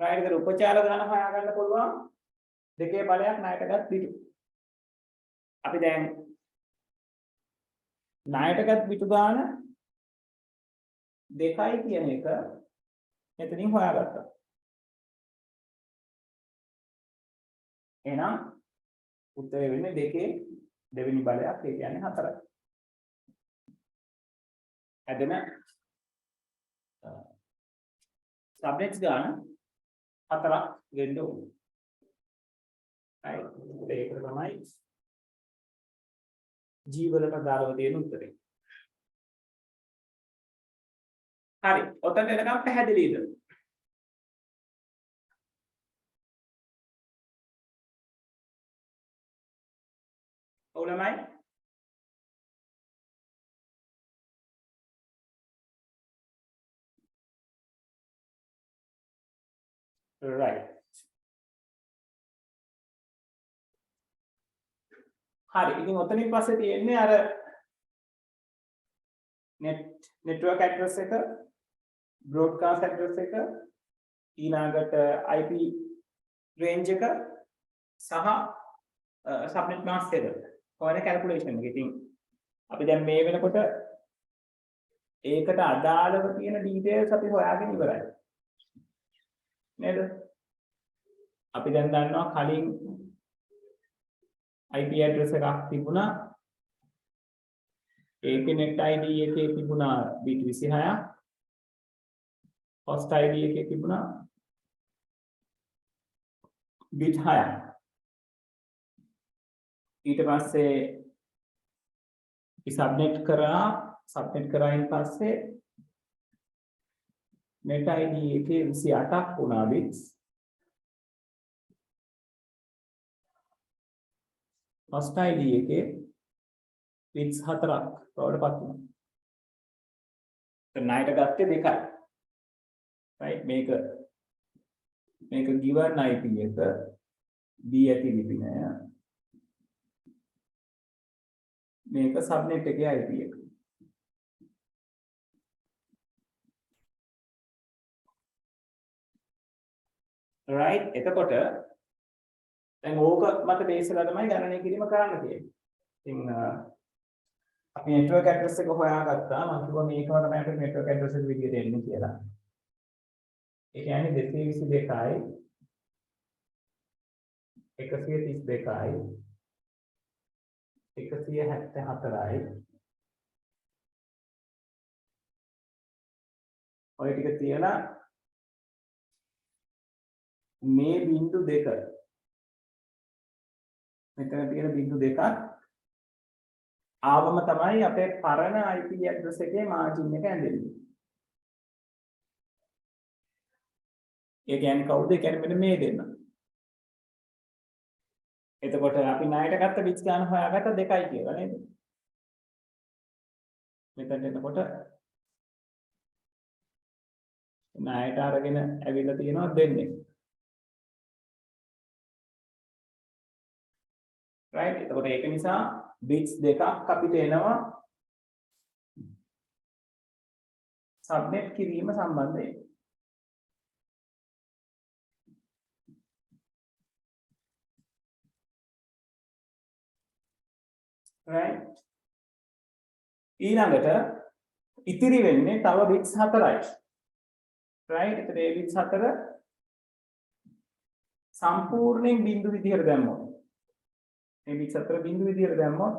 right ඒක උපචාර ගාන හොයාගන්න පුළුවන් දෙකේ බලයක් ණයටගත් පිටු. අපි දැන් ණයටගත් පිටු ගාන 2යි කියන එක මෙතනින් හොයාගත්තා. එහෙනම් උත්තරේ වෙන්නේ 2 දෙවෙනි බලයක් ඒ කියන්නේ 4යි. හැදෙන සබ්නෙට්ස් ගාන 4ක් වෙන්න ඕනේ. right ඒක තමයි ජීවලට දාලා තියෙන උත්තරේ. හරි. ඔතන එනකම් පැහැදිලිද? ඔව්ලමයි. right. හරි. ඉතින් ඔතනින් පස්සේ තියෙන්නේ අර network address එක, broadcast address එක, ඊළඟට IP range එක සහ subnet mask එක. ඔයන calculation එක. ඉතින් අපි දැන් මේ වෙනකොට ඒකට අදාළව තියෙන details අපි හොයාගෙන ඉවරයි. නේද? අපි දැන් දන්නවා කලින් IP address එකක් තිබුණා. ඒකේ net ID එකේ තිබුණා bit 26ක්. host ID එකේ තිබුණා bit 6ක්. ඊට පස්සේ subnet කරායින් පස්සේ net ID එකේ 28ක් වුණා bits. host ID එකේ bits 4ක් බවට පත් වුණා. ණයට ගත්තේ 2යි. right මේක given IP එක B ඇති ලිපිනය. මේක subnet එකේ IP එක. right එතකොට දැන් ඕක මත බේස් වෙලා තමයි ගණනය කිරීම කරන්න තියෙන්නේ. ඉතින් අපි network address එක හොයාගත්තා. මම කිව්වා මේකම තමයි අපේ network address එක විදියට එන්නේ කියලා. ඒ කියන්නේ 222යි 132යි 174යි ඔය ටික තියලා මේ බිංදු දෙක මෙතන තියෙන බිංදු දෙකක් ආවම තමයි අපේ පරණ IP address එකේ margin එක ඇඳෙන්නේ. ඒ කියන්නේ කවුද? ඒ කියන්නේ මෙන්න මේ දෙන්න. එතකොට අපි ණයට ගත්ත bits ගන්න හොයාගත්ත 2යි කියලා නේද? මෙතන එතකොට ණයට අරගෙන ඇවිල්ලා තියෙනවා දෙන්නේ. right එතකොට ඒක නිසා bits දෙකක් අපිට එනවා subnet කිරීම සම්බන්ධයෙන්. right ඊළඟට ඉතිරි වෙන්නේ තව bits 4යි. right එතකොට මේ bits 4 සම්පූර්ණයෙන් බිංදු විදිහට දැම්මොත් මේ bits 4 බිංදු විදිහට දැම්මොත්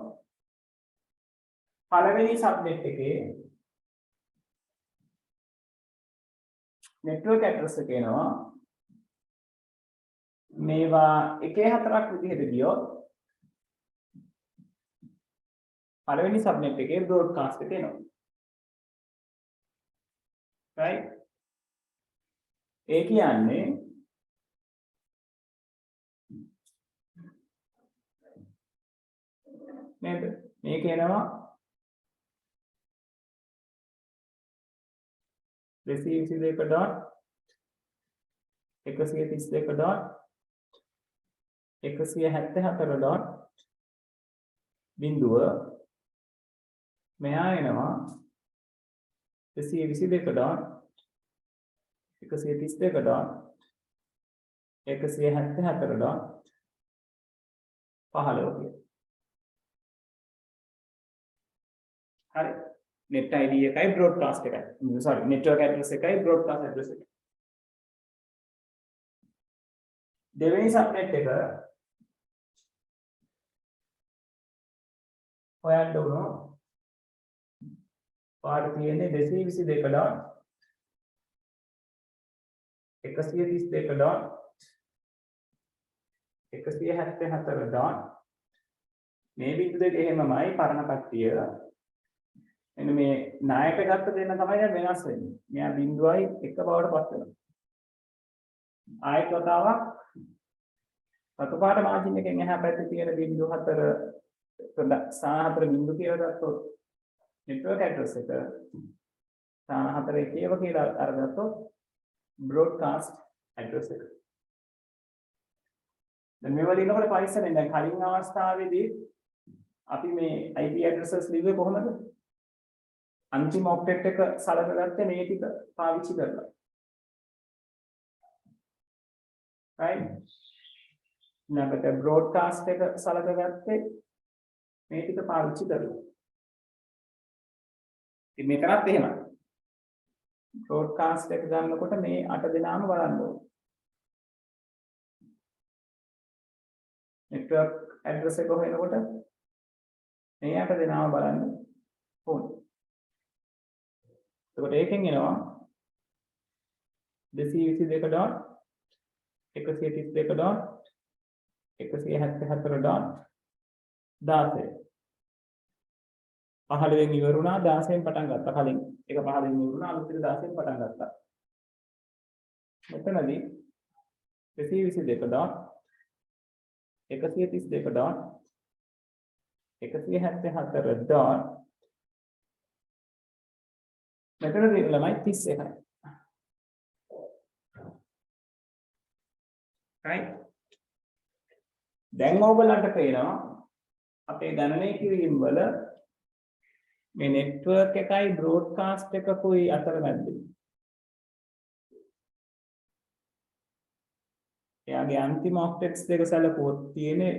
පළවෙනි subnet එකේ network address එක එනවා මේවා 1/4ක් විදිහට ගියොත් පළවෙනි subnet එකේ broadcast එක එනවා. right ඒ කියන්නේ නේද? මේක එනවා receive 132.172.174. බිඳුව මෙහා එනවා 122.132.174. 174.15 හරි net ID එකයි broadcast එකයි sorry network address එකයි broadcast address එකයි දෙවෙනි subnet එක හොයන්න ඕන පාඩ තියෙන්නේ 222.132.174. මේ බිඳු දෙක එහෙමමයි පරණ කට්ටිය එන්න මේ නායක ගත්ත දෙන්න තමයි දැන් වෙනස් වෙන්නේ. මෙයා බිඳුවයි එක බවට පත් වෙනවා. ආයෙත් වතාවක් රතු පාට මාජින් එකෙන් එහා පැත්තේ තියෙන බිඳු 4 4 බිඳු කියලා ගත්තොත් network address එක 4 එකේව කියලා අරගත්තොත් broadcast address එක. දැන් මේ වල ඉන්නකොට පරිස්සමෙන් දැන් කලින් අවස්ථාවේදී අපි මේ IP addresses ලිව්වේ කොහොමද? अंतिम ऑब्जेक्ट එක සලකගත්තේ මේ ටික පාවිච්චි කරලා. right? නැගත broadcast එක සලකගත්තේ මේ ටික පාවිච්චි කරලා. ඉතින් මේකත් එහෙමයි. broadcast එක ගන්නකොට මේ 8 දෙනාම බලන්න ඕනේ. network address එක හොයනකොට මේ 8 දෙනාම බලන්න ඕනේ. එතකොට ඒකෙන් එනවා 222.172.174.16 15 ඉවර වුණා 16න් පටන් ගත්තා කලින් එක 15න් ඉවර වුණා අලුත් එක 16න් පටන් ගත්තා මෙතනදී 222.132.174. මෙතනදී ළමයි 31යි. right? දැන් ඕගොල්ලන්ට පේනවා අපේ ගණනය කිරීම වල මේ network එකයි broadcast එකකුයි අතර මැද්ද. එයාගේ අන්තිම octets දෙක සැලකුවොත් තියෙන්නේ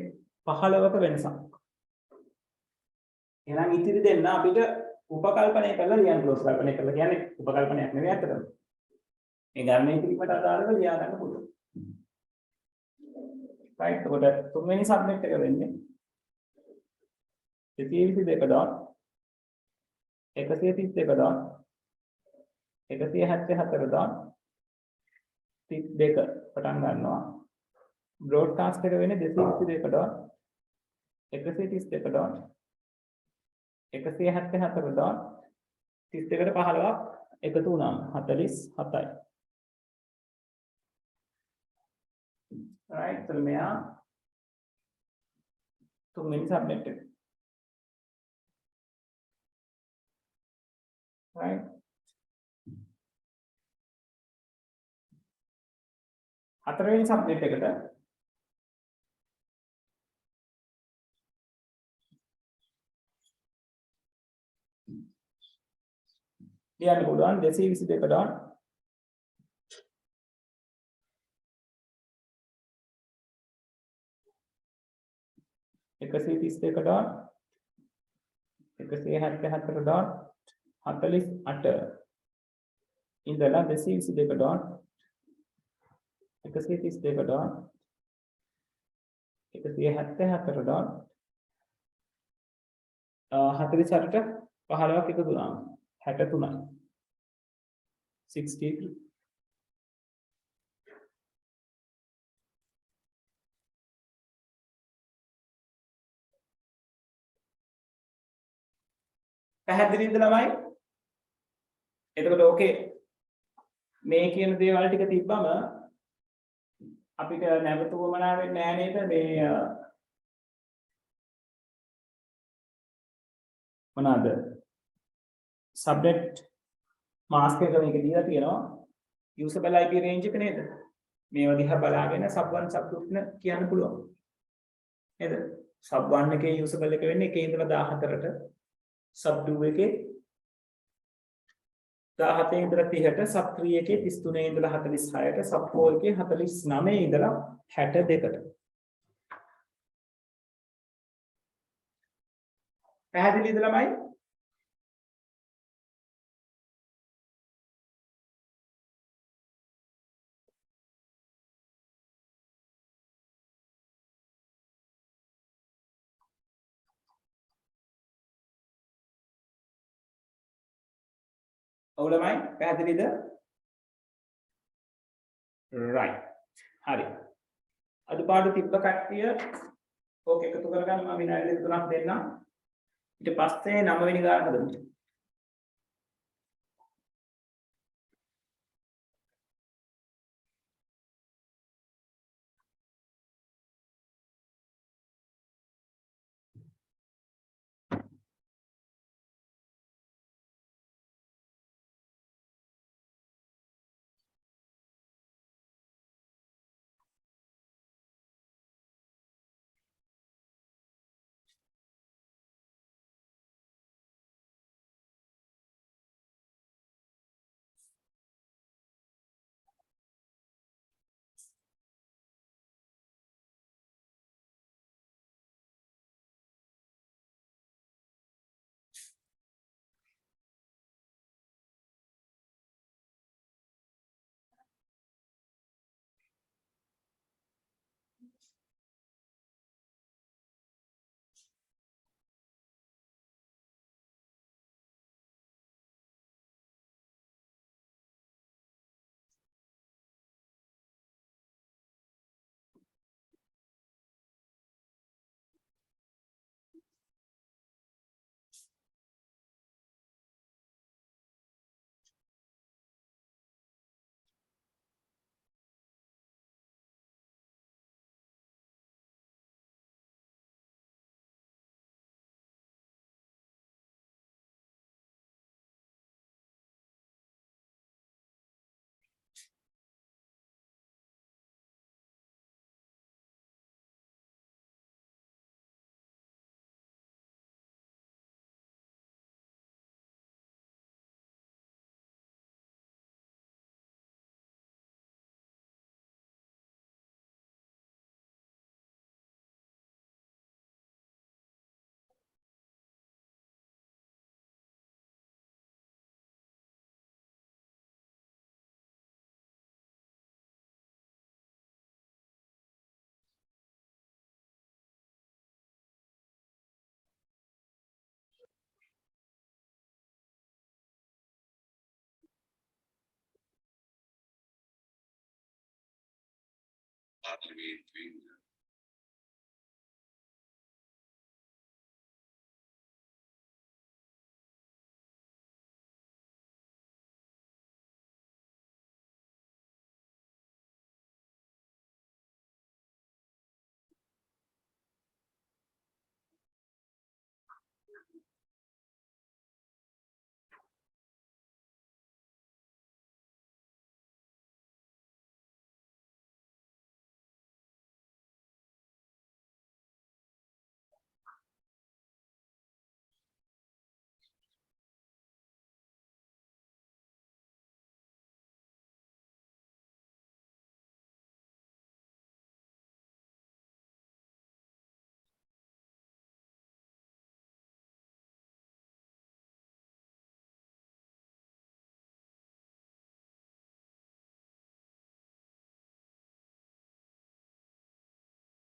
15ක වෙනසක්. එහෙනම් ඉතිරි දෙන්න අපිට උපකල්පනය කරලා ලියන්න පුළුවන්. උපකල්පනය කරලා කියන්නේ උපකල්පනයක් නෙවෙයි අතටම. මේ ගණනය කිරීමට අදාළව ලියා ගන්න පුළුවන්. right එතකොට තුන්වෙනි සබ්නෙට් එක වෙන්නේ 132.174.32 පටන් ගන්නවා. broadcast එක වෙන්නේ 222.174.172කට 15ක් එකතු වුණාම 47යි. right so මෙයා තුන්වෙනි සබ්නෙට් එක. right හතරවෙනි සබ්නෙට් එකට ලියන්න පුළුවන් 222.172.174.16 ඉඳලා 222.174.174.48ට 15ක් එකතු වුණා 63යි 63 පැහැදිලිද ළමයි? එතකොට ඕකේ මේ කියන දේවල් ටික තිබ්බම අපිට නැවතුමනා වෙන්නේ නැහැ නේද මේ මොනවාද subnet mask එක මේක දීලා තියෙනවා usable IP range එක නේද මේව දිහා බලාගෙන sub 1 sub 2 කියන්න පුළුවන් නේද sub 1 එකේ usable එක වෙන්නේ 1 ඉඳලා 14ට sub 2 එකේ 17 ඉඳලා 30ට sub 3 එකේ 33 ඉඳලා 46ට sub 4 එකේ 49 ඉඳලා 62ට. පැහැදිලිද ළමයි? ඔව් ළමයි පැහැදිලිද? right. හරි. අඩුපාඩු තිබ්බ කට්ටිය ඕක එකතු කරගන්න මම විනාඩි 2-3ක් දෙන්නම්. ඊට පස්සේ 9 වෙනි ගාන හදමු.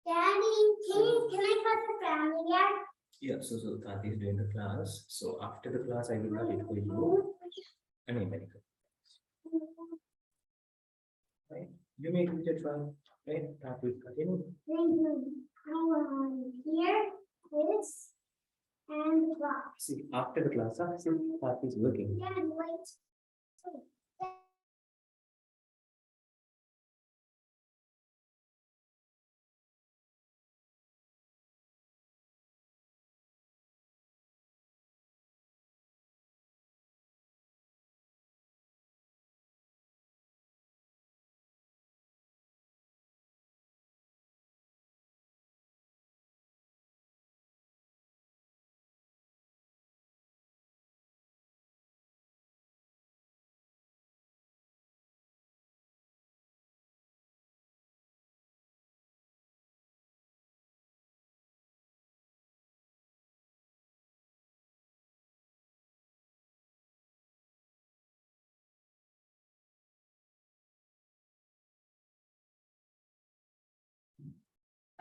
Daddy, can I cut the family yet? Yeah, so Tati is doing the class. So after the class, I will cut it for you. I mean, medical. Right? You make it a try. Right? Tati will cut in. Here, this, and the class. See, after the class, see, Tati is working. Yeah, wait.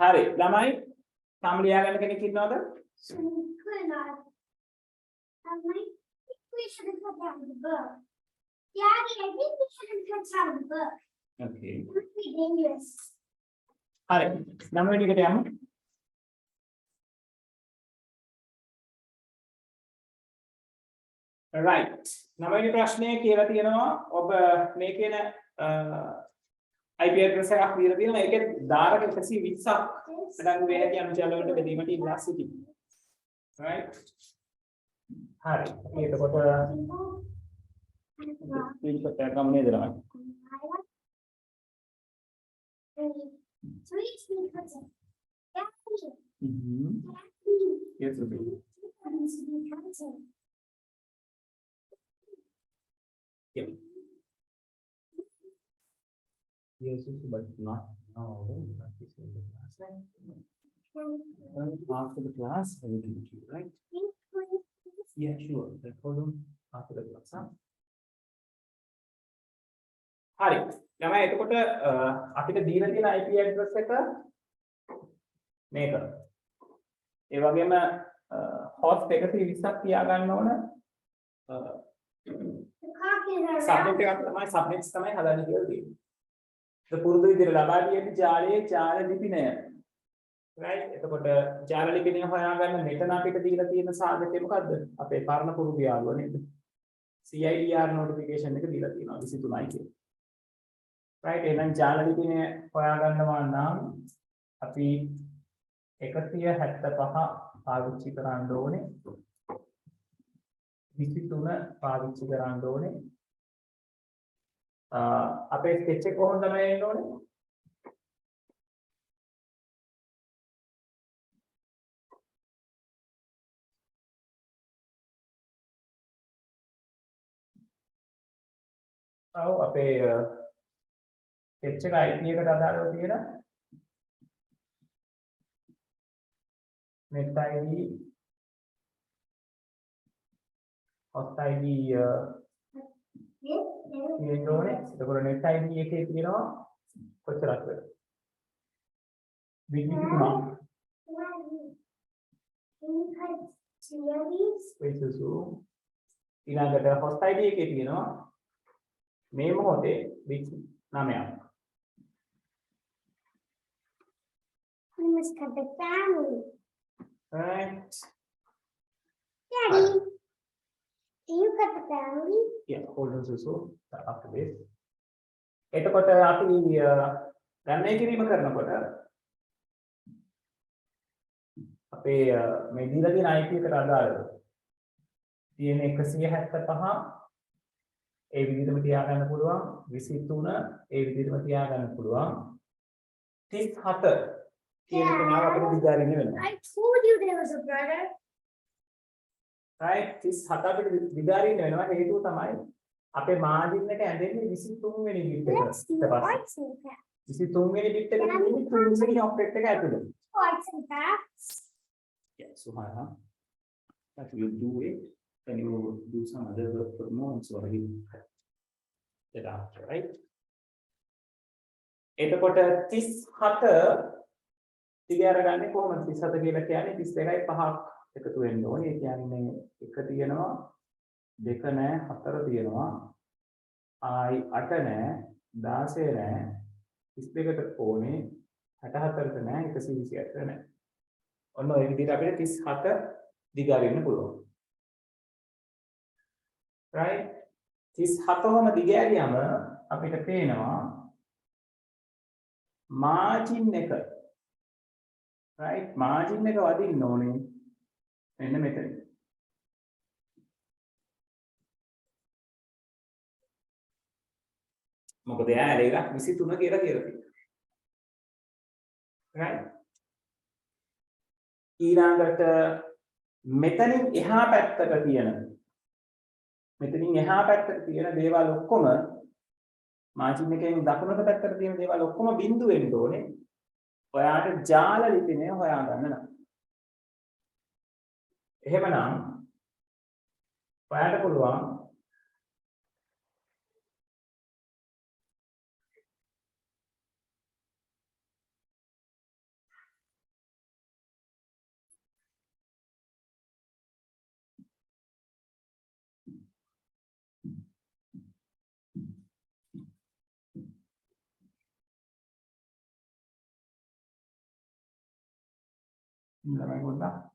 හරි. ළමයි තාම ලියා ගන්න කෙනෙක් ඉන්නවද? We shouldn't put down the book. Daddy, I think we shouldn't put down the book. Okay. It would be dangerous. හරි. 9 වෙනි එකට යමු. right. 9 වෙනි ප්‍රශ්නයේ කියලා තියෙනවා ඔබ මේ කියන IP address එකක් දීලා තියෙනවා. ඒකේ ධාරක 120ක් අඩංගු වේ හැකි අනුචාල වලට බෙදීමට ඉල්ලා සිටිනවා. right. හරි. එතකොට පිළිපත ගමු නේද ළමයි? Yes, it is. Yep. Yes, but not now. Practice in the class. After the class, I will give it to you, right? Yeah, sure. Then hold on after the class. Huh? හරි. ළමයි එතකොට අපිට දීලා තියෙන IP address එක මේක. ඒ වගේම host 120ක් තියාගන්න ඕන. subnet එකක් තමයි subnets තමයි හදන්න කියලා තියෙන්නේ. ඒක පුරුදු විදිහට ලබා දී ඇති ජාලයේ ජාල ලිපිනය. right? එතකොට ජාල ලිපිනය හොයාගන්න මෙතන අපිට දීලා තියෙන සාධකය මොකද්ද? අපේ පරණ පුරුදු යාළුවා නේද? CIDR notification එක දීලා තියෙනවා 23යි කියලා. right? එහෙනම් ජාල ලිපිනය හොයාගන්නවා නම් අපි 175 පාවිච්චි කරන්න ඕනේ. 23 පාවිච්චි කරන්න ඕනේ. අපේ ස්කෙච් එක කොහොමද තමයි එන්න ඕනේ? ඔව් අපේ ස්කෙච් එක IP එකට අදාළව තියෙන net ID host ID තියෙනෝනේ. එතකොට net ID එකේ තියෙනවා කොච්චරක්ද? bit 23. ඊළඟට host ID එකේ තියෙනවා මේ මොහොතේ bit 9ක්. We must cut the family. right. Daddy, can you cut the family? Yeah, hold on so after this. එතකොට අපි ගණනය කිරීම කරනකොට අපේ මේ දීලා තියෙන IP එකට අදාළව තියෙන 175 ඒ විදිහටම තියාගන්න පුළුවන් 23 ඒ විදිහටම තියාගන්න පුළුවන් 37 කියන කෙනාව අපිට දිගාරින්න වෙනවා. I told you there was a brother. right 37 අපිට දිගාරින්න වෙනවා හේතුව තමයි අපේ මාජින් එක ඇඳෙන්නේ 23 වෙනි බිට් එක. Let's do arts and crafts. 23 වෙනි බිට් එක තියෙන්නේ 3 වෙනි ඔප්ටෙක්ට් එක ඇතුළේ. Arts and crafts. Yeah, so that you do it, then you do some other work for more and so on. That after, right? එතකොට 37 දිග අරගන්නේ කොහොමද? 37 කියලා කියන්නේ 32යි 5ක් එකතු වෙන්න ඕනේ. ඒ කියන්නේ 1 තියෙනවා 2 නැහැ 4 තියෙනවා ආයි 8 නැහැ 16 නැහැ 32ට ඕනේ 64ට නැහැ 128ට නැහැ. ඔන්න ඔය විදිහට අපිට 37 දිගාරින්න පුළුවන්. right 37ම දිගෑරියම අපිට පේනවා මාජින් එක right මාජින් එක වදින්න ඕනේ මෙන්න මෙතන. මොකද එයා ඒක 23 කියලා තියෙනවා. right ඊළඟට මෙතනින් එහා පැත්තට තියෙන දේවල් ඔක්කොම මාජින් එකෙන් දකුණට පැත්තට තියෙන දේවල් ඔක්කොම බිඳු වෙන්න ඕනේ. ඔයාට ජාල ලිපිනය හොයාගන්න නම්. එහෙමනම් ඔයාට පුළුවන් ළමයි පොඩ්ඩක්.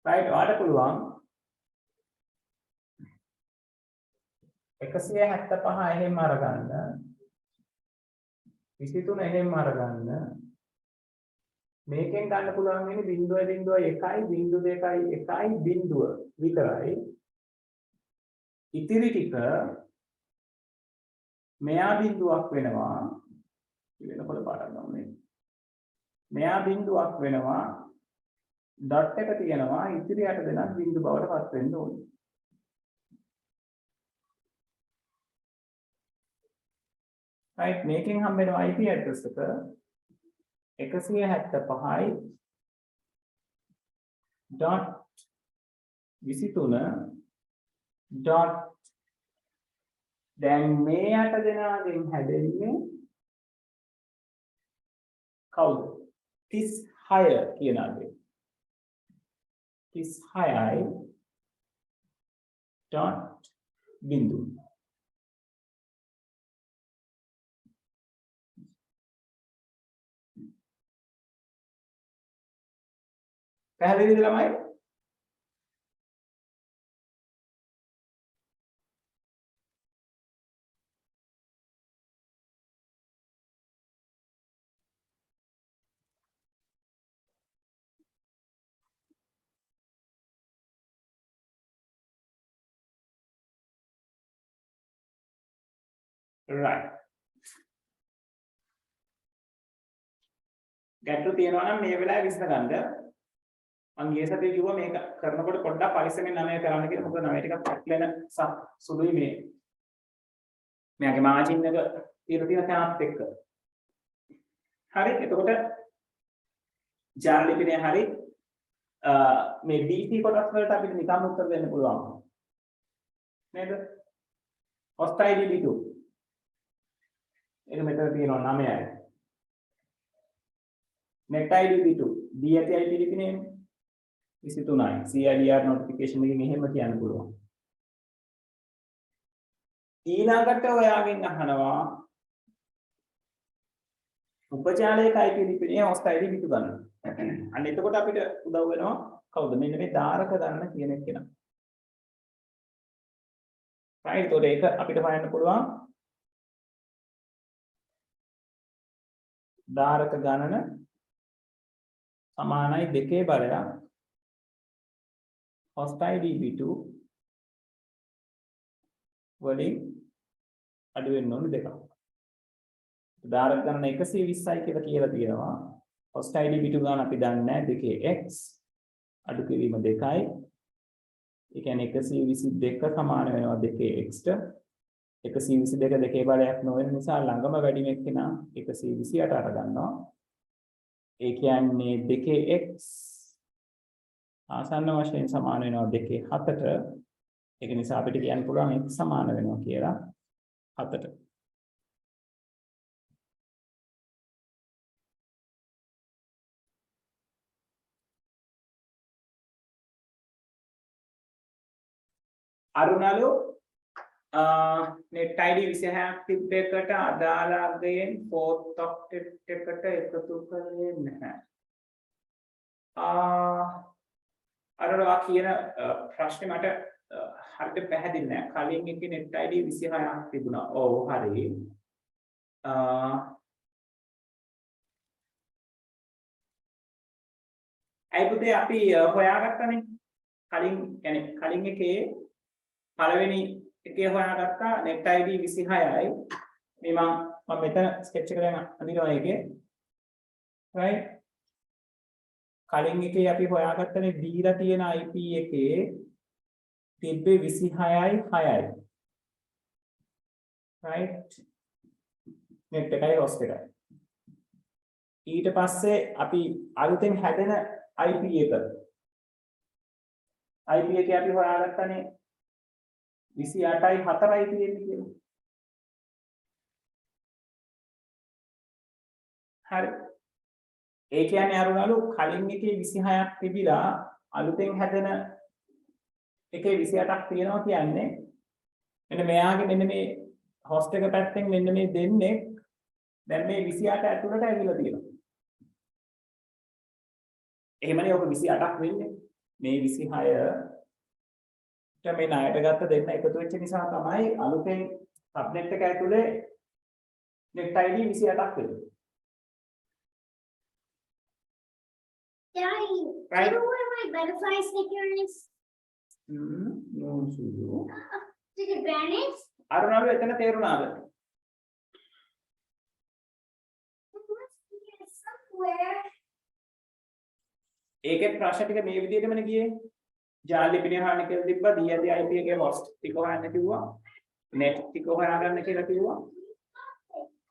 right ඔයාලට පුළුවන් 175 එහෙම අරගන්න 23 එහෙම අරගන්න මේකෙන් ගන්න පුළුවන් වෙන්නේ 0.01 බිංදුව විතරයි ඉතිරි ටික මෙයා බිංදුවක් වෙනවා වෙනකොට පාඩම් ගමු මෙයා බිංදුවක් වෙනවා ඩොට් එක තියෙනවා ඉතිරි යට දෙනක් බිංදු බවට පත් වෙන්න ඕනේ. right මේකෙන් හම්බ වෙනවා IP address එක 175.23 dot දැන් මේ යට දෙනාගෙන් හැදෙන්නේ කවුද 36 කියන අගේ 36යි dot බිංදු පැහැදිලිද ළමයි? right ගැටලු තියෙනවා නම් මේ වෙලාවේ විසඳගන්න මම ගිය සතියේ කිව්වා මේක කරනකොට පොඩ්ඩක් පරිස්සමෙන් 9 කරන්න කියලා මොකද 9 ටිකක් පැටලෙන සුළුයි මේ මෙයාගේ මාජින් එක තියෙන තැනත් එක්ක හරි එතකොට ජාර ලිපිනේ හරි මේ BC කොටස් වලට අපිට නිකම් උත්තර දෙන්න පුළුවන් නේද host id b2 ඒක මෙතන තියෙනවා 9යි net id b2 b ඇති ip ලිපිනේ 23යි CIDR notification එකකින් එහෙම කියන්න පුළුවන් ඊළඟට ඔයාගෙන් අහනවා උපචාලයක IP ලිපිනේ host id b2 ගන්න අන්න එතකොට අපිට උදව් වෙනවා කවුද මෙන්න මේ ධාරක ගන්න කියන එක කෙනා right ඒතකොට ඒක අපිට හොයන්න පුළුවන් ධාරක ගණන සමානයි 2 බලයක් host id b2 වලින් අඩු වෙන්න ඕනේ දෙකක්. ධාරක ගණන 120යි කියලා තියෙනවා. host id b2 ගණන අපි දන්නේ නැහැ 2x අඩු කිරීම 2යි. ඒ කියන්නේ 122 සමාන වෙනවා 2x ට. 122 දෙකේ බලයක් නොවන නිසා ළඟම වැඩිම එක්කෙනා 128 අර ගන්නවා. ඒ කියන්නේ 2x ආසන්න වශයෙන් සමාන වෙනවා 2 7ට. ඒක නිසා අපිට කියන්න පුළුවන් x සමාන වෙනවා කියලා 7ට. අරුණලු net id 26ක් තිබ්බ එකට අදාළ අගයෙන් fourth octet එකට එකතු කරන්නේ නැහැ. අරවා කියන ප්‍රශ්නේ මට හරියට පැහැදිලි නෑ. කලින් එකේ net id 26ක් තිබුණා. ඔව් හරි. අයි පුතේ අපි හොයාගත්තනේ. කලින් එකේ පළවෙනි එකේ හොයාගත්තා net id 26යි. මේ මම මෙතන ස්කෙච් එක දැන් අඳිනවා ඒකේ. right කලින් එකේ අපි හොයාගත්තනේ දීලා තියෙන IP එකේ තිබ්බේ 26යි 6යි. right net එකයි host එකයි. ඊට පස්සේ අපි අලුතෙන් හැදෙන IP එකේ අපි හොයාගත්තනේ 28යි 4යි තියෙන්නේ කියලා. හරි. ඒ කියන්නේ අරුණලු කලින් එකේ 26ක් තිබිලා අලුතෙන් හැදෙන එකේ 28ක් තියෙනවා කියන්නේ මෙන්න මෙයාගේ මෙන්න මේ host එක පැත්තෙන් මෙන්න මේ දෙන්නේ දැන් මේ 28 ඇතුළට ඇවිල්ලා තියෙනවා. එහෙමනේ ඔක 28ක් වෙන්නේ. මේ 26 මේ ණයට ගත්ත දෙන්න එකතු වෙච්ච නිසා තමයි අලුතෙන් සබ්නෙට් එක ඇතුලේ net ID 28ක් වෙන්නේ. Daddy, Right. you know where my butterfly sticker is? No සුදු. Did it vanish? අරුණාලු එතන තේරුණාද? It must be here somewhere. ඒකේ ප්‍රශ්න ටික මේ විදිහටමනේ ගියේ. ජාල ලිපිනේ හොයන්න කියලා තිබ්බා. දී ඇති IP එකේ host ටික හොයන්න කිව්වා. net ටික හොයාගන්න කියලා කිව්වා.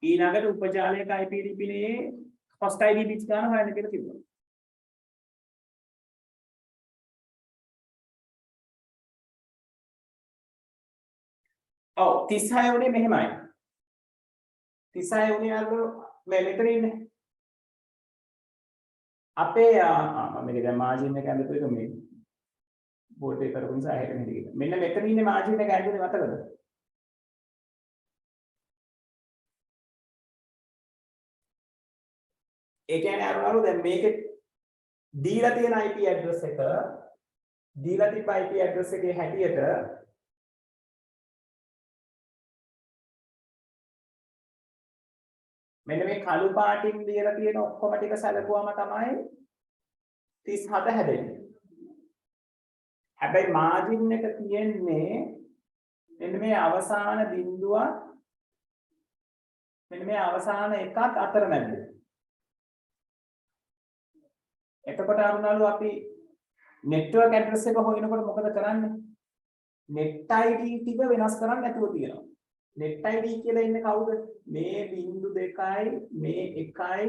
ඊළඟට උපජාලයක IP ලිපිනේ host ID bits ගන්න හොයන්න කියලා කිව්වා. ඔව් 36 උනේ මෙහෙමයි. 36 උනේ අර මේ මෙතන ඉන්නේ. අපේ මේක දැන් මාජින් එක ඇඳපු එක මේ බෝඩ් එක කරපු නිසා හැරෙන්නේ ටික. මෙන්න මෙතන ඉන්නේ මාජින් එක ඇඳුනේ මතකද? ඒ කියන්නේ අරවලු දැන් මේකේ දීලා තියෙන IP address එක දීලා තිබ්බ IP address එකේ හැටියට මෙන්න මේ කළු පාටින් දීලා තියෙන ඔක්කොම ටික සැලකුවම තමයි 37 හැදෙන්නේ. හැබැයි මාජින් එක තියෙන්නේ මෙන්න මේ අවසාන බිඳුව මෙන්න මේ අවසාන එකත් අතරමැද. එතකොට අරුණාලු අපි network address එක හොයනකොට මොකද කරන්නේ? net ID ටික වෙනස් කරන්න නැතුව තියෙනවා. net ID කියලා ඉන්නේ කවුද? මේ බිංදු දෙකයි මේ එකයි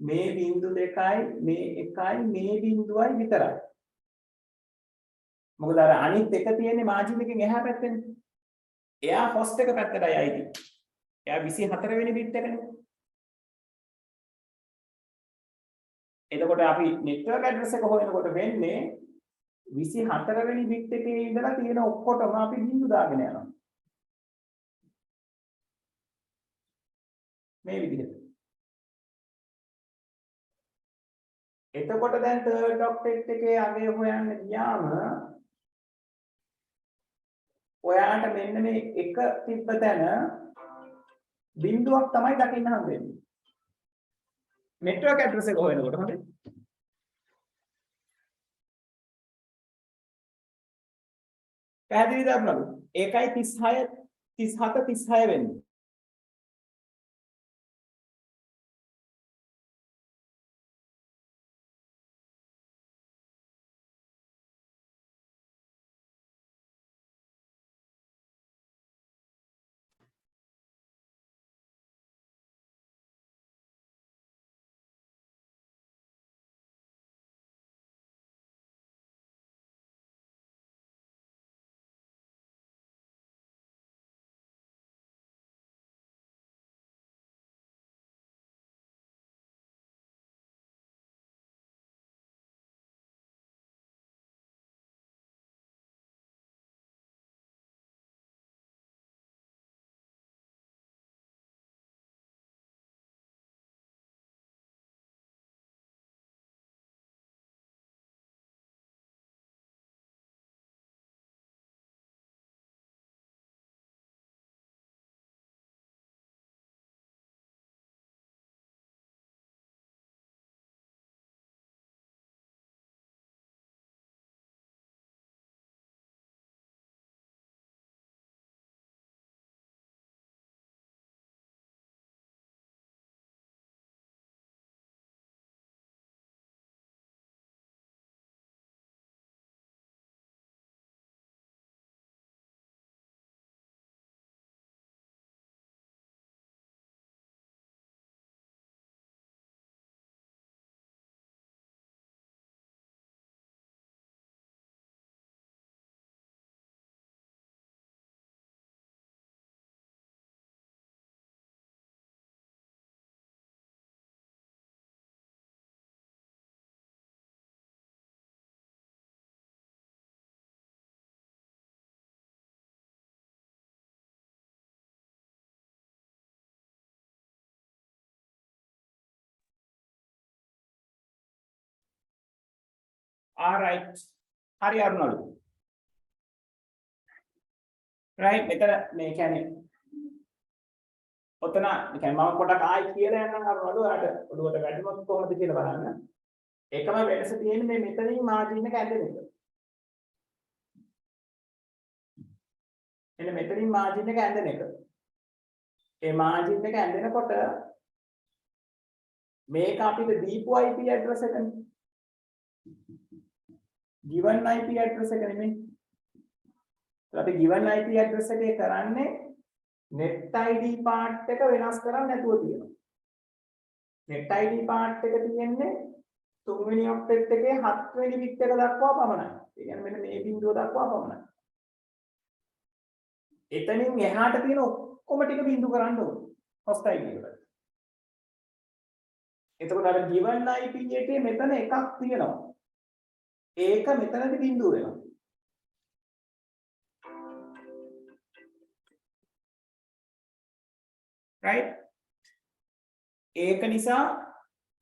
මේ බිංදු දෙකයි මේ එකයි මේ බිංදුවයි විතරයි. මොකද අර අනිත් එක තියෙන්නේ මාජින් එකෙන් එහා පැත්තේනේ. එයා host එක පැත්තටයි ID. එයා 24 වෙනි bit එකනේ. එතකොට අපි network address එක හොයනකොට වෙන්නේ 24 වෙනි bit එකේ ඉඳලා තියෙන ඔක්කොටම අපි බිංදු දාගෙන යනවා. මේ විදිහට. එතකොට දැන් third octet එකේ අගය හොයන්න ගියාම ඔයාට මෙන්න මේ එක තිබ්බ තැන බිංදුවක් තමයි දකින්න හම්බ වෙන්නේ. network address එක හොයනකොට හරි. පැහැදිලිද අපලු? ඒකයි 36 37 36 වෙන්නේ. right. හරි අරුණලු. right මෙතන මේ කියන්නේ ඔතන කියන්නේ මම පොඩක් ආයි කියලා යනවා අරුණලු ආට ඔළුවට වැටුනොත් කොහොමද කියලා බලන්න. ඒකම වෙනස තියෙන්නේ මේ මෙතනින් මාජින් එක ඇදෙන එක. එන්න මෙතනින් මාජින් එක ඇදෙන එක. ඒ මාජින් එක ඇදෙනකොට මේක අපිට දීපු IP address එකනේ. given IP address එක නෙමෙයි. අපි given IP address එකේ කරන්නේ net ID part එක වෙනස් කරන්න නැතුව තියෙනවා. net ID part එක තියෙන්නේ තුන්වෙනි ඔක්ටෙට් එකේ 7 වෙනි bit එක දක්වා පමණයි. ඒ කියන්නේ මෙන්න මේ බිඳුව දක්වා පමණයි. එතනින් එහාට තියෙන ඔක්කොම ටික බිඳු කරන්න ඕනේ. host ID එකට. එතකොට අර given IP එකේ මෙතන එකක් තියෙනවා. ඒක මෙතනදී බිඳුව වෙනවා. right ඒක නිසා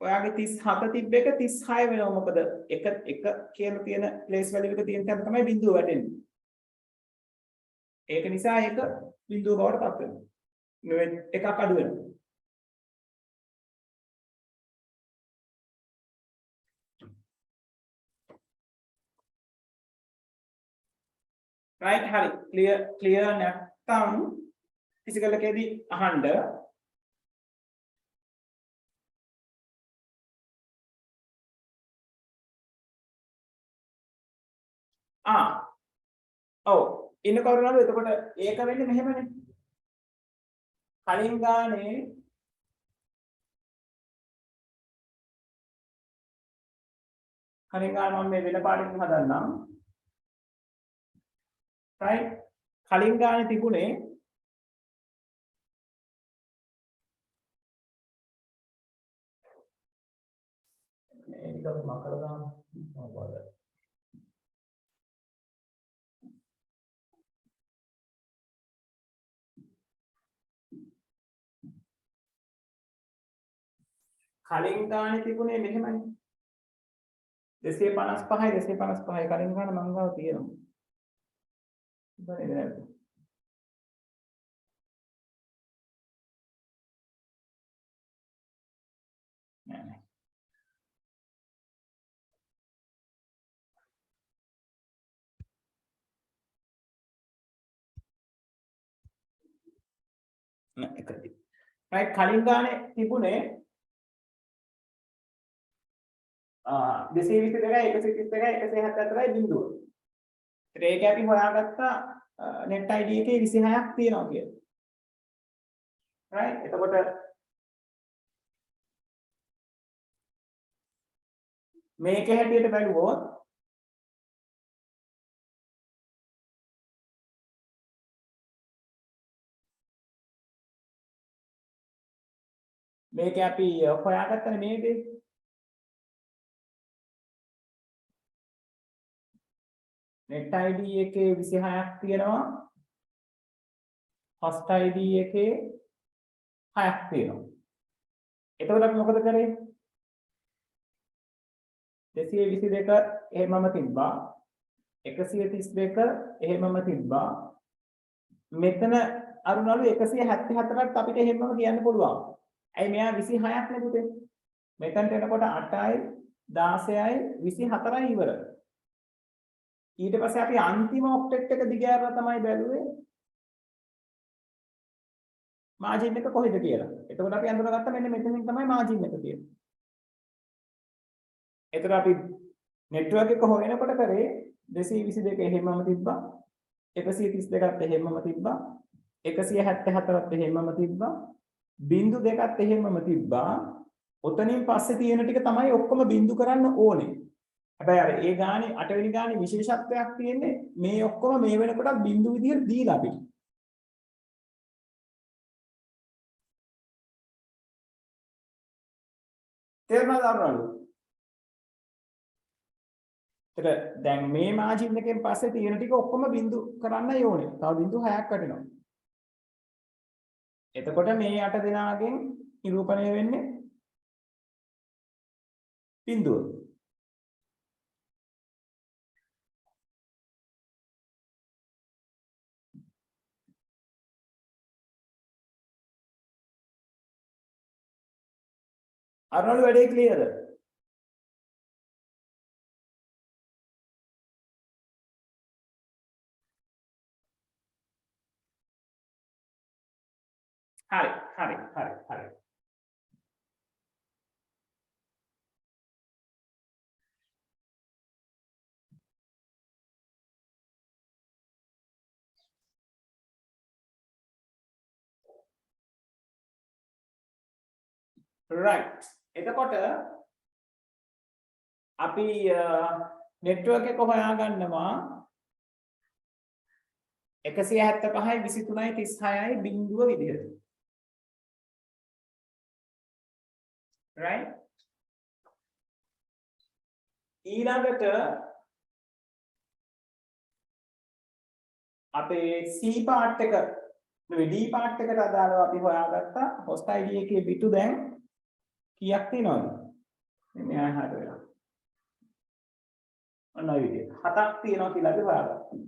ඔයාගේ 37 තිබ්බ එක 36 වෙනවා. මොකද එක කියලා තියෙන place value එක තියෙන තැන තමයි බිඳුව වැටෙන්නේ. ඒක නිසා ඒක බිඳුව බවට පත් වෙනවා. මේ එකක් අඩු වෙනවා. right හරි clear නැත්නම් physical එකේදී අහන්න ඔව් ඉන්න කරුණාව එතකොට ඒක වෙන්නේ මෙහෙමනේ කලින් ගානේ මම මේ වෙන පාඩකින් හදන්නම් right කලින් ගානේ තිබුණේ මේක මකල දාන්න මොකද කලින් ගානේ තිබුණේ මෙහෙමනේ 255 කලින් ගාන මම ගාව තියෙනවා බරේ නේද නෑ එකයි right කලින් ගානේ තිබුණේ 222 132 174යි බිඳුව. ඒක අපි හොයාගත්තා net ID එකේ 26ක් තියෙනවා කියලා. right එතකොට මේක හැටියට බැලුවොත් මේක අපි හොයාගත්තනේ මේ දේ. net ID එකේ 26ක් තියෙනවා. host ID එකේ 6ක් තියෙනවා. එතකොට අපි මොකද කරේ? 222 එහෙමම තිබ්බා. 132 එහෙමම තිබ්බා. මෙතන අරුණලු 174ට අපිට එහෙමම කියන්න පුළුවන්. ඇයි මෙයා 26ක් නේ පුතේ. මෙතනට එනකොට 8යි 16යි 24යි ඉවරයි. ඊට පස්සේ අපි අන්තිම ඔක්ටෙට් එක දිගෑරලා තමයි බැලුවේ මාජින් එක කොහෙද කියලා. එතකොට අපි අඳුරගත්තා මෙන්න මෙතනින් තමයි මාජින් එක තියෙන්නේ. එතකොට අපි නෙට්වර්ක් එක හොයනකොට කරේ 222 එහෙමම තිබ්බා. 132ත් එහෙමම තිබ්බා. 174ත් එහෙමම තිබ්බා. බිංදු දෙකත් එහෙමම තිබ්බා. ඔතනින් පස්සේ තියෙන ටික තමයි ඔක්කොම බිංදු කරන්න ඕනේ. හැබැයි අර ඒ ගානේ 8 වෙනි ගානේ විශේෂත්වයක් තියෙන්නේ මේ ඔක්කොම මේ වෙනකොට බිංදු විදියට දීලා අපිට. තේරුණාද අරුණලු? ඒතර දැන් මේ මාජින් එකෙන් පස්සේ තියෙන ටික ඔක්කොම බිංදු කරන්නයි ඕනේ. තව බිංදු 6ක් වටිනවා. එතකොට මේ 8 දෙනාගෙන් නිරූපණය වෙන්නේ බිංදුව. අරනවලු වැඩේ ක්ලියර්ද? හරි. right. එතකොට අපි network එක හොයාගන්නවා 175යි 23යි 36යි බිංදුව විදිහට. right. ඊළඟට අපේ C part එක නෙවෙයි D part එකට අදාළව අපි හොයාගත්තා host ID එකේ බිටු දැන් කීයක් තියෙනවද? මේ ආහාර වෙලා. ඔන්න ඔය විදිහට. 7ක් තියෙනවා කියලා අපි හොයාගත්තා.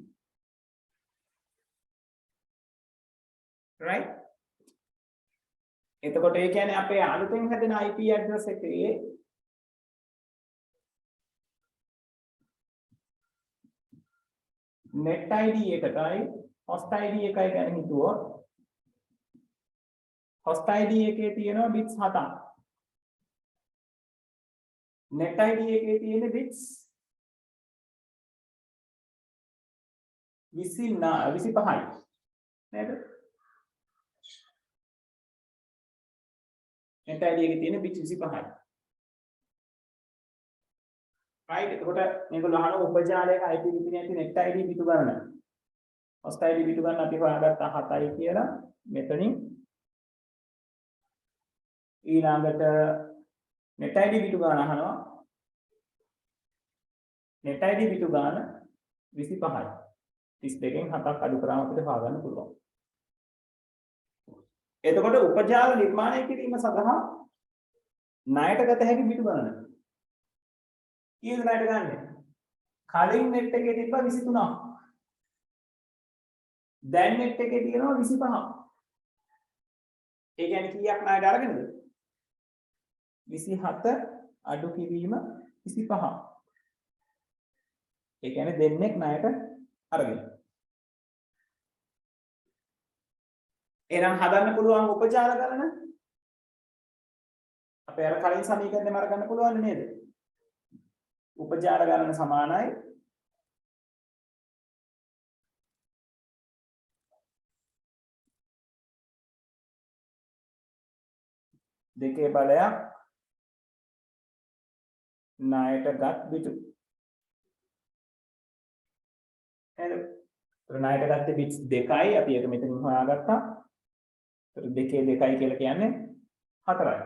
right. එතකොට ඒ කියන්නේ අපේ අලුතෙන් හැදෙන IP address එකේ net ID එකටයි host ID එකයි ගැන හිතුවොත් host ID එකේ තියෙනවා bits 7ක්. net ID එකේ තියෙන bits 25යි. නේද? net ID එකේ තියෙන bits 25යි. right. එතකොට මේගොල්ලෝ අහන උපජාලයක IP ලිපිනේ ඇති net ID බිතු ගණන. host ID බිතු ගණන අපි හොයාගත්තා 7යි කියලා මෙතනින්. ඊළඟට net ID බිතු ගණන අහනවා. net ID බිතු ගණන 25යි. 32න් 7ක් අඩු කරාම අපිට හොයාගන්න පුළුවන්. එතකොට උපජාල නිර්මාණය කිරීම සඳහා ණයට ගත හැකි බිතු ගණන. කීයද ණයට ගන්නෙ? කලින් net එකේ තිබ්බා 23ක්. දැන් net එකේ තියෙනවා 25ක්. ඒ කියන්නේ කීයක් ණයට අරගෙනද? 27 අඩු කිරීම 25ක්. ඒ කියන්නේ දෙන්නෙක් ණයට අරගෙන. එහෙනම් හදන්න පුළුවන් උපජාල ගණන අපේ අර කලින් සමීකරණයම අරගන්න පුළුවන් නේද? උපජාල ගණන සමානයි දෙකේ බලයක් ණයට ගත් බිතු. එහෙනම් ණයට ගත්තේ බිට්ස් 2යි අපි ඒක මෙතනින් හොයාගත්තා. ඒතර 2 2යි කියලා කියන්නේ 4යි.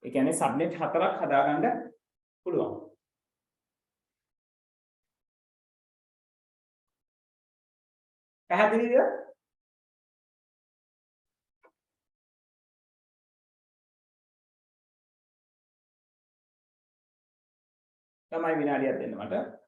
ඒ කියන්නේ සබ්නෙට් 4ක් හදාගන්න පුළුවන්. පැහැදිලිද? තමයි විනාඩියක් දෙන්න මට.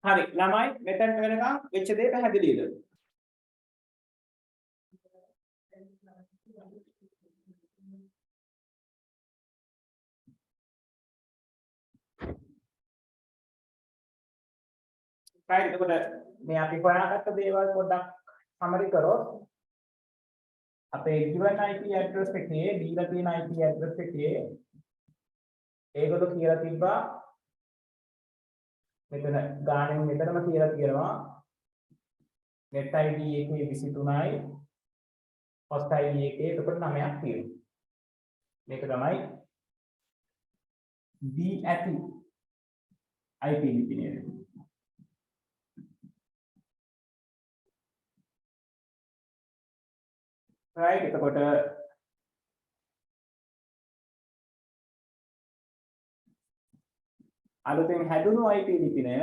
හරි ළමයි මෙතනට වෙනකම් වෙච්ච දේ පැහැදිලිද? right එතකොට මේ අපි හොයාගත්ත දේවල් පොඩ්ඩක් summary කරොත් අපේ given IP address එකේ දීලා තියෙන IP address එකේ ඒගොල්ලෝ කියලා තිබ්බා මෙතන ගානෙන් මෙතනම කියලා තියෙනවා net ID එකේ 23යි host ID එකේ එතකොට 9ක් තියෙනවා මේක තමයි D ඇති IP ලිපිනය right එතකොට අලුතෙන් හැදුණු IP ලිපිනය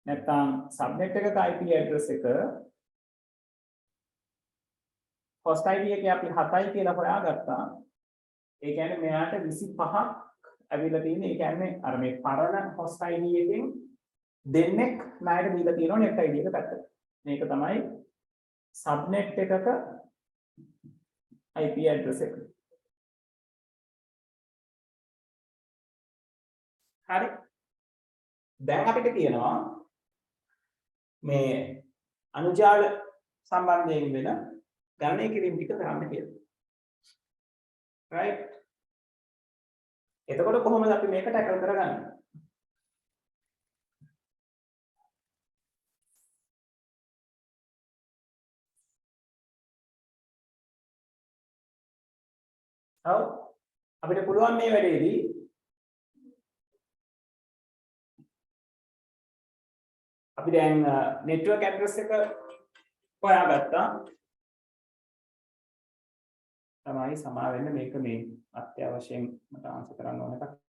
නැත්නම් subnet එකක IP address එක host ID එකේ අපි 7යි කියලා හොයාගත්තා. ඒ කියන්නේ මෙයාට 25ක් ඇවිල්ලා තියෙන්නේ. ඒ කියන්නේ අර මේ පරණ host ID එකෙන් දෙන්නෙක් ණයට දීලා තියෙනවා net ID එක පැත්තට. මේක තමයි subnet එකක IP address එක. හරි. දැන් අපිට කියනවා මේ අනුජාල සම්බන්ධයෙන් වෙන ගණනය කිරීම ටික කරන්න කියලා. right. එතකොට කොහොමද අපි මේක ටැකල් කරගන්නේ? ඔව් අපිට පුළුවන් මේ වැඩේදී අපි දැන් network address එක හොයාගත්තා. තමයි සමා වෙන්න මේක මේ අත්‍යවශ්‍යයෙන් මට ආන්සර් කරන්න ඕන එකක්.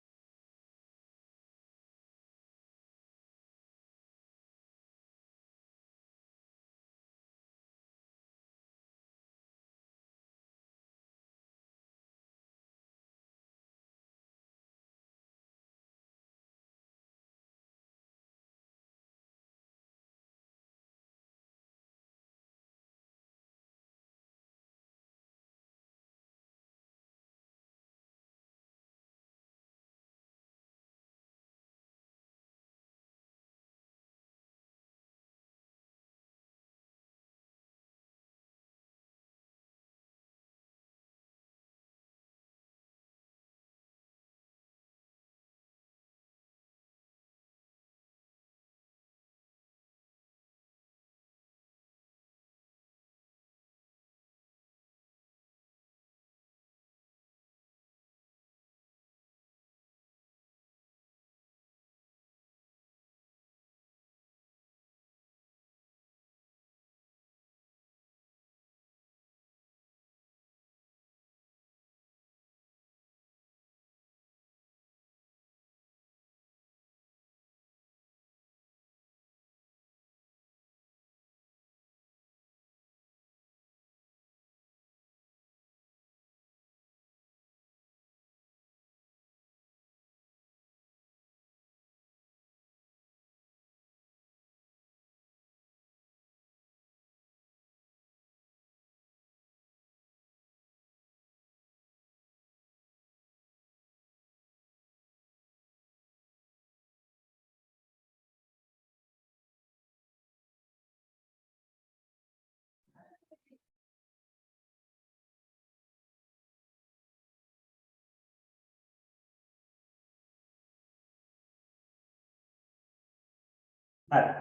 හරි.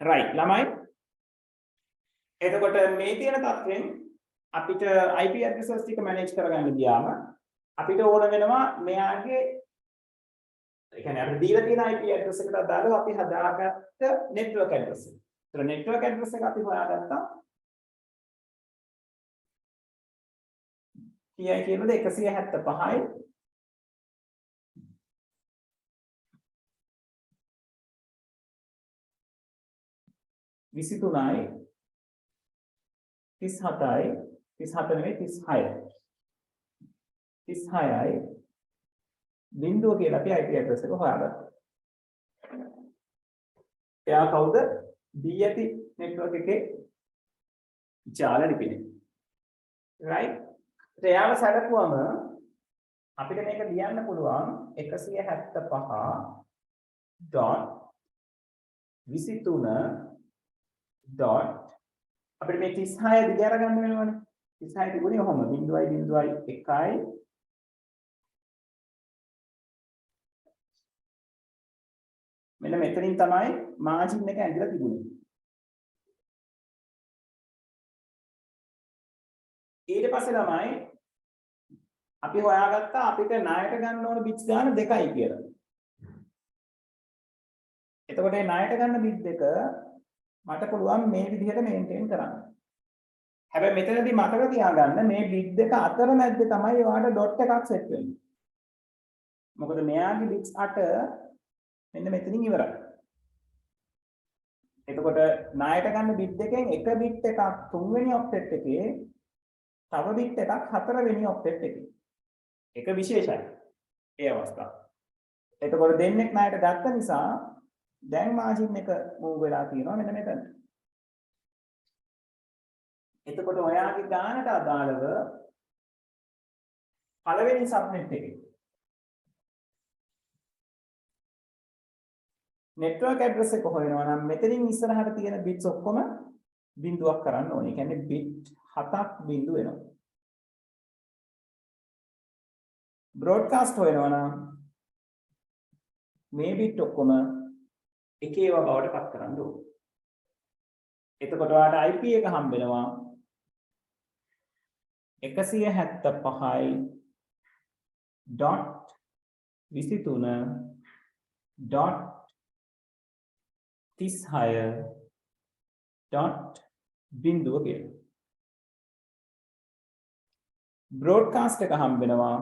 right ළමයි. එතකොට මේ තියෙන තත්ත්වෙන් අපිට IP addresses ටික manage කරගන්න ගියාම අපිට ඕන වෙනවා මෙයාගේ ඒ කියන්නේ අපිට දීලා තියෙන IP address එකට අදාළව අපි හදාගත්ත network address එක. ඒතර network address එක අපි හොයාගත්තා. කීයයි කියනද 175යි 23යි 37යි 37 නෙවෙයි 36යි 36යි බිඳුව කියලා අපි IP address එක හොයාගත්තා. එයා කවුද? දී ඇති network එකේ ජාල ලිපිනේ. right? එයාව සැලකුවම අපිට මේක ලියන්න පුළුවන් 175.23. අපිට මේ 36 දිග අරගන්න වෙනවනේ. 36 තිබුණේ ඔහොම 0.01 මෙන්න මෙතනින් තමයි මාජින් එක ඇඳලා තිබුණේ. ඊට පස්සේ තමයි අපි හොයාගත්තා අපිට ණයට ගන්න ඕන බිට්ස් ගන්න 2යි කියලා. එතකොට මේ ණයට ගන්න බිට් දෙක මට පුළුවන් මේ විදිහට මේන්ටේන් කරන්න. හැබැයි මෙතනදී මතක තියාගන්න මේ බිට් දෙක අතර මැද්දේ තමයි ඔයාලට ඩොට් එකක් සෙට් වෙන්නේ. මොකද මෙයාගේ බිට්ස් 8 මෙන්න මෙතනින් ඉවරයි. එතකොට ණයට ගන්න බිට් දෙකෙන් එක බිට් එකක් 3 වෙනි ඔක්ටෙට් එකේ තව බිට් එකක් 4 වෙනි ඔක්ටෙට් එකේ. එක විශේෂයි ඒ අවස්ථාව. එතකොට දෙන්නෙක් ණයට ගත්ත නිසා දැන් මාජින් එක මූව් වෙලා තියෙනවා මෙන්න මෙතන. එතකොට ඔයාගේ ගානට අදාළව පළවෙනි සබ්නෙට් එකේ network address එක හොයනවා නම් මෙතනින් ඉස්සරහට තියෙන bits ඔක්කොම බිඳුවක් කරන්න ඕනේ. ඒ කියන්නේ bit 7ක් බිඳු වෙනවා. broadcast හොයනවා නම් මේ bit ඔක්කොම එක ඒවා බවට පත් කරන්න ඕනේ. එතකොට ඔයාලට IP එක හම්බ වෙනවා 175.23.36.0 කියලා. broadcast එක හම්බ වෙනවා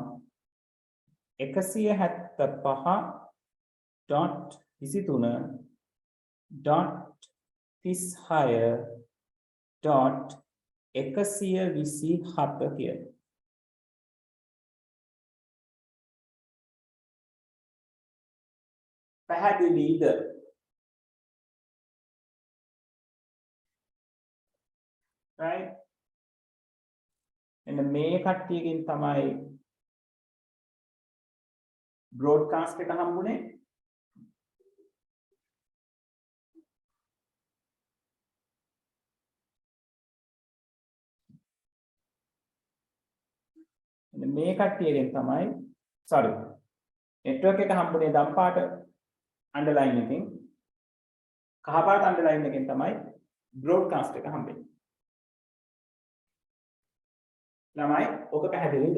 175.23.36.127 කියලා. පැහැදිලිද? right? එන්න මේ කට්ටියකින් තමයි broadcast එක හම්බුනේ. එන්න මේ කට්ටියකින් තමයි sorry network එක හම්බුනේ දම් පාට underline එකකින් කහ පාට underline එකකින් තමයි broadcast එක හම්බෙන්නේ. ළමයි ඔක පැහැදිලිද?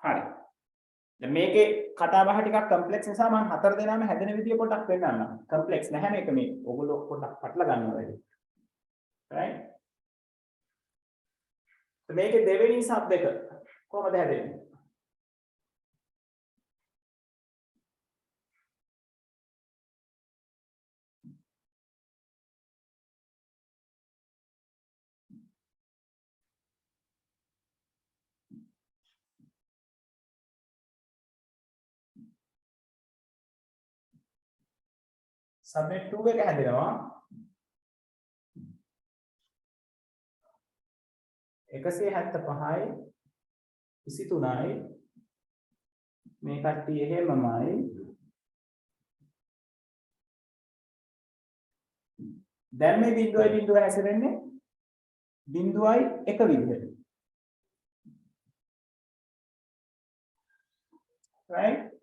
හරි. දැන් මේකේ කතා බහ ටිකක් කම්ප්ලෙක්ස් නිසා මම හතර දෙනාම හැදෙන විදිය පොඩ්ඩක් පෙන්නන්නම්. කම්ප්ලෙක්ස් නැහැ මේක මේ. ඔයගොල්ලෝ පොඩ්ඩක් පටල ගන්නවා වැඩි. right? මේකේ දෙවෙනි සබ් එක කොහමද හැදෙන්නේ? සබ්නෙට් 2 එක හැදෙනවා 175යි 23යි මේ කට්ටිය එහෙමමයි දැන් මේ බිඳුව හැසිරෙන්නේ බිඳුවයි එක විදිහට right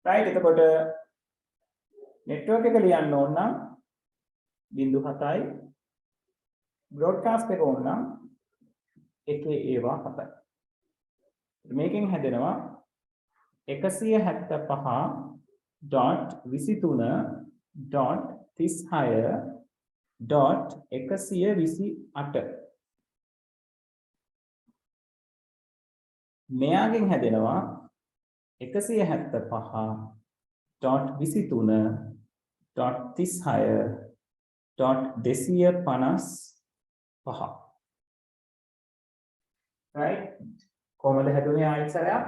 right එතකොට network එක ලියන්න ඕන නම් 0.7යි broadcast එක ඕන නම් එකේ ඒවා 7යි මේකෙන් හැදෙනවා 175 dot 23 dot 36 dot 128 මෙයාගෙන් හැදෙනවා 175 dot 23 dot 36 dot 255 right කොහොමද හැදුනේ ආයෙත් සරයක්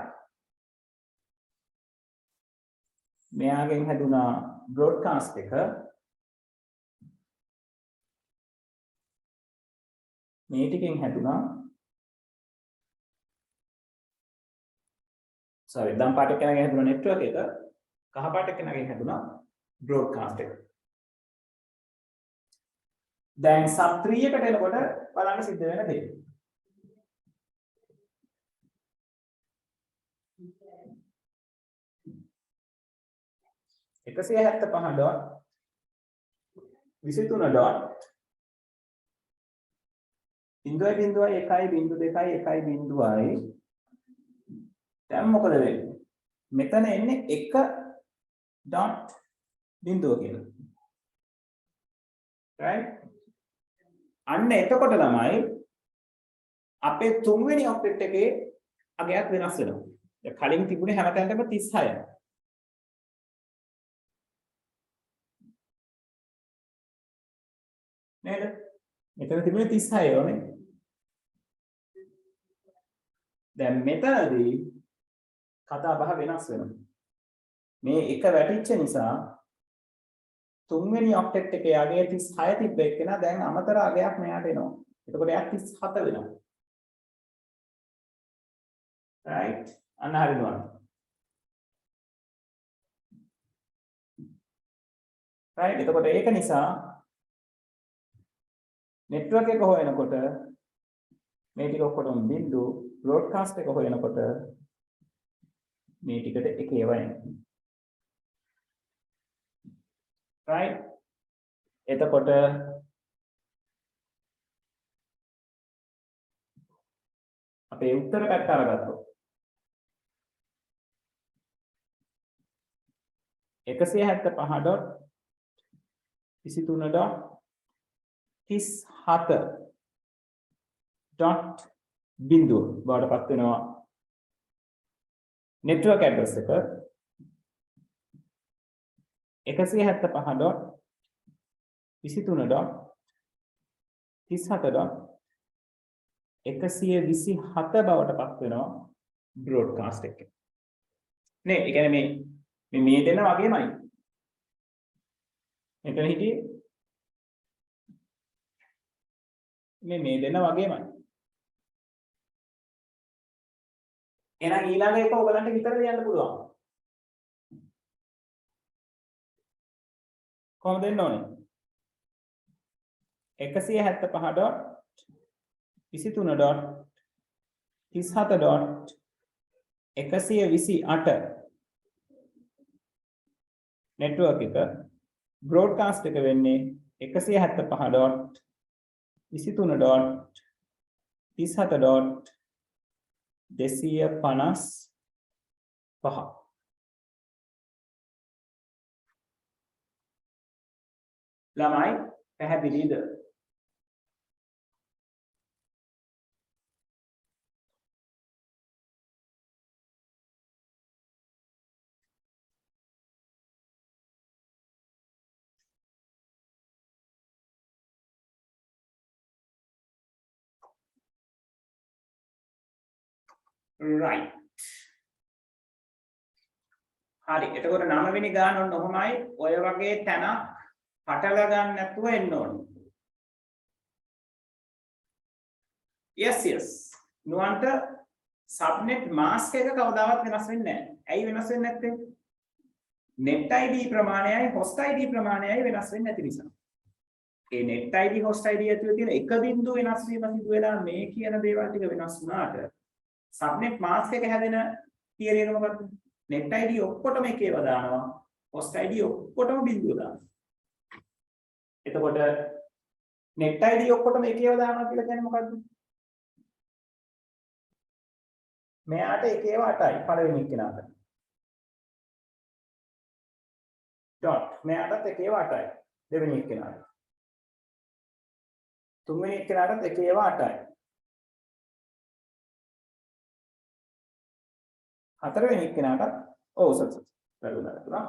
මෙයාගෙන් හැදුනා බ්‍රෝඩ්කාස්ට් එක මේ ටිකෙන් හැදුනා sorry දම් පාට කෙනාගෙන් හැදුනා network එක කහ පාට කෙනාගෙන් හැදුනා බ්‍රෝඩ්කාස්ට් එක දැන් sub 3 එකට එනකොට බලන්න සිද්ධ වෙන දේ 175 dot 23 dot 0.1.2.1.2යි දැන් මොකද වෙන්නේ මෙතන එන්නේ 1 dot බිඳුව කියලා right අන්න එතකොට ළමයි අපේ තුන්වෙනි ඔක්ටෙට් එකේ අගයක් වෙනස් වෙනවා දැන් කලින් තිබුණේ හැමතැනටම 36 නේද? මෙතන තිබුණේ 36 වනේ. දැන් මෙතනදී කතා බහ වෙනස් වෙනවා. මේ එක වැටිච්ච නිසා තුන්වෙනි ඔක්ටෙට් එකේ අගය 36 තිබ්බ එක්කෙනා දැන් අමතර අගයක් මෙයාට එනවා. එතකොට එයා 37 වෙනවා. right? අන්න හරිනවා. right? එතකොට ඒක නිසා network එක හොයනකොට මේ ටික ඔක්කොටම බිඳු broadcast එක හොයනකොට මේ ටිකට එක ඒවා එන්නේ right එතකොට අපේ උත්තර පැත්ත අරගත්තොත් 175.23.37 බිඳුව බවටපත් වෙනවා network address එක 175.23.37.127 බවටපත් වෙනවා broadcast එක නේ ඒ කියන්නේ මේ දෙන්න වගේමයි මෙතන හිටියේ මේ දෙන්න වගේමයි එහෙනම් ඊළඟ එක ඔයගලන්ට විතර ලියන්න පුළුවන් කොහොමද දෙන්න ඕනේ 175.23.37.128 network එක broadcast එක වෙන්නේ 175.23.37.255 ළමයි පැහැදිලිද right හරි එතකොට 9 වෙනි ගාන ඔන්න ඔහොමයි ඔය වගේ තැනක් පටල ගන්න නැතුව එන්න ඕනේ yes නුවන්ට subnet mask එක කවදාවත් වෙනස් වෙන්නේ නැහැ ඇයි වෙනස් වෙන්නේ නැත්තේ net id ප්‍රමාණයයි host id ප්‍රමාණයයි වෙනස් වෙන්නේ නැති නිසා ඒ net id host id ඇතුලේ තියෙන එක බිඳුව වෙනස් වීම සිදු වෙලා මේ කියන දේවල් ටික වෙනස් වුණාට subnet mask එක හැදෙන theory එක මොකක්ද net id ඔක්කොටම එකේව දානවා host id ඔක්කොටම බිඳුව දානවා එතකොට net id ඔක්කොටම එකේව දානවා කියලා කියන්නේ මොකද්ද මෙයාට එකේව 8යි පළවෙනි කෙනාට dot මෙයාටත් එකේ වාටයි දෙවෙනි එක්කෙනාට තුන්වෙනි එක්කෙනාටත් එකේ වාටයි හතරවෙනි එක්කෙනාටත් ඔව් සත් වැරදුනා තුනා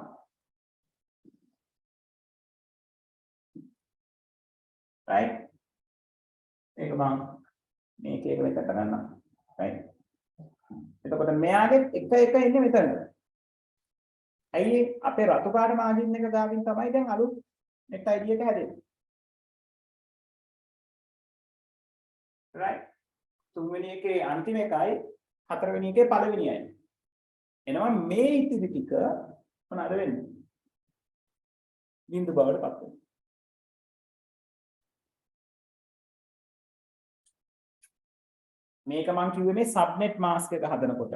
right ඒක මම මේක එක මෙතන ගන්නවා right එතකොට මෙයාගේ එක එක ඉන්නේ මෙතන ඇයි අපේ රතු පාට මාජින් එක ගාවින් තමයි දැන් අලුත් net ID එක හැදෙන්නේ right තුන්වෙනි එකේ අන්තිම එකයි හතරවෙනි එකේ පළවෙනියයි එනවා මේ ඉතිරි ටික මොනවාද වෙන්නේ බිඳු බවට පත් වෙනවා මේක මම කිව්වේ මේ subnet mask එක හදනකොට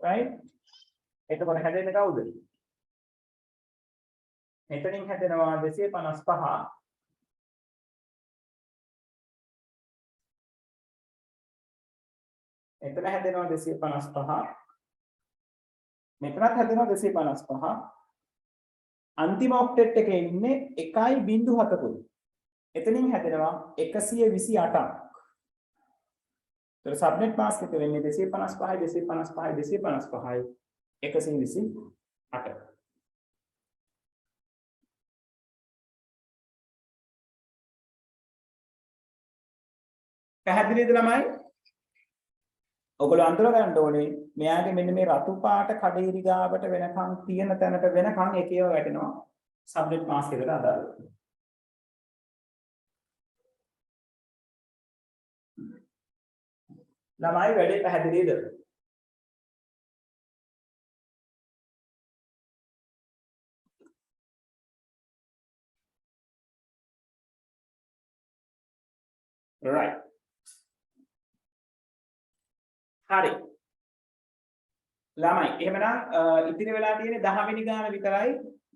right එතකොට හැදෙන්නේ කවුද මෙතනින් හැදෙනවා 255 එතන හැදෙනවා 255 මෙතනත් හැදෙනවා 255 අන්තිම ඔක්ටෙට් එකේ ඉන්නේ 1.7කුයි එතනින් හැදෙනවා 128ක් तर सबनेट मास्क के वेන්නේ 255 255 255 128 පැහැදිලිද ළමයි ඔයගොල්ලෝ අඳුර ගන්න ඕනේ මෙයාගේ මෙන්න මේ රතු පාට කඩේරි ගාවට වෙනකන් තියෙන තැනට වෙනකන් එකේව වැටෙනවා सबनेट मास्क එකට අදාළව ළමයි වැඩේ පැහැදිලිද right හරි ළමයි එහෙමනම් ඉතිරි වෙලා තියෙන්නේ 10 වෙනි ගාන විතරයි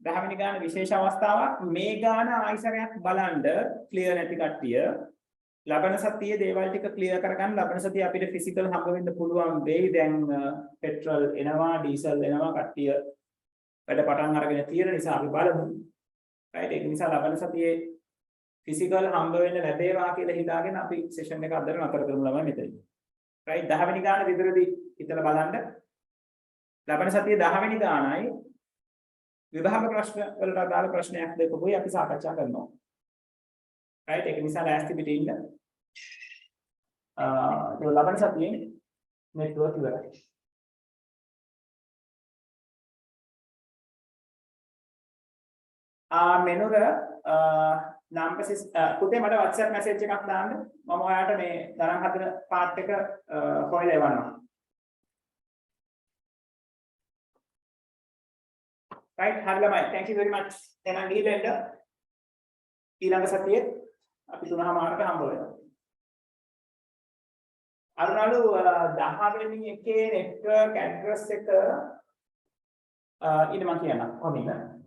10 වෙනි ගාන විශේෂ අවස්ථාවක් මේ ගාන ආයිසරයක් බලන්න ක්ලියර් නැති කට්ටිය ලබන සතියේ දේවල් ටික ක්ලියර් කරගන්න ලබන සතියේ අපිට ෆිසිකල් හම්බ වෙන්න පුළුවන් වෙයි දැන් පෙට්‍රල් එනවා ඩීසල් එනවා කට්ටිය වැඩ පටන් අරගෙන තියෙන නිසා අපි බලමු right ඒක නිසා ලබන සතියේ ෆිසිකල් හම්බ වෙන්න ලැබේවා කියලා හිතාගෙන අපි සෙෂන් එක අදට නතර කරමු ළමයි මෙතන right 10 වෙනි ගාන විතරදී හිතලා බලන්න ලබන සතියේ 10 වෙනි ගානයි විභාග ප්‍රශ්න වලට අදාළ ප්‍රශ්නයක් දෙකකුයි අපි සාකච්ඡා කරනවා right ඒක නිසා ලෑස්ති පිට ඉන්න ඒ ලබන සතියේ network ඉවරයි මෙනුර නම්පසිස් පුතේ මට WhatsApp message එකක් දාන්න මම ඔයාලට මේ ගණන් හදන part එක හොයලා එවන්නම් right හරි ළමයි thank you very much එහෙනම් ගිහින් එන්න ඊළඟ සතියේ අපි 3:00ට හම්බ වෙනවා අරුණාලු 10 වෙනි එකේ network address එක ඊට මම කියන්නම් කොහොමද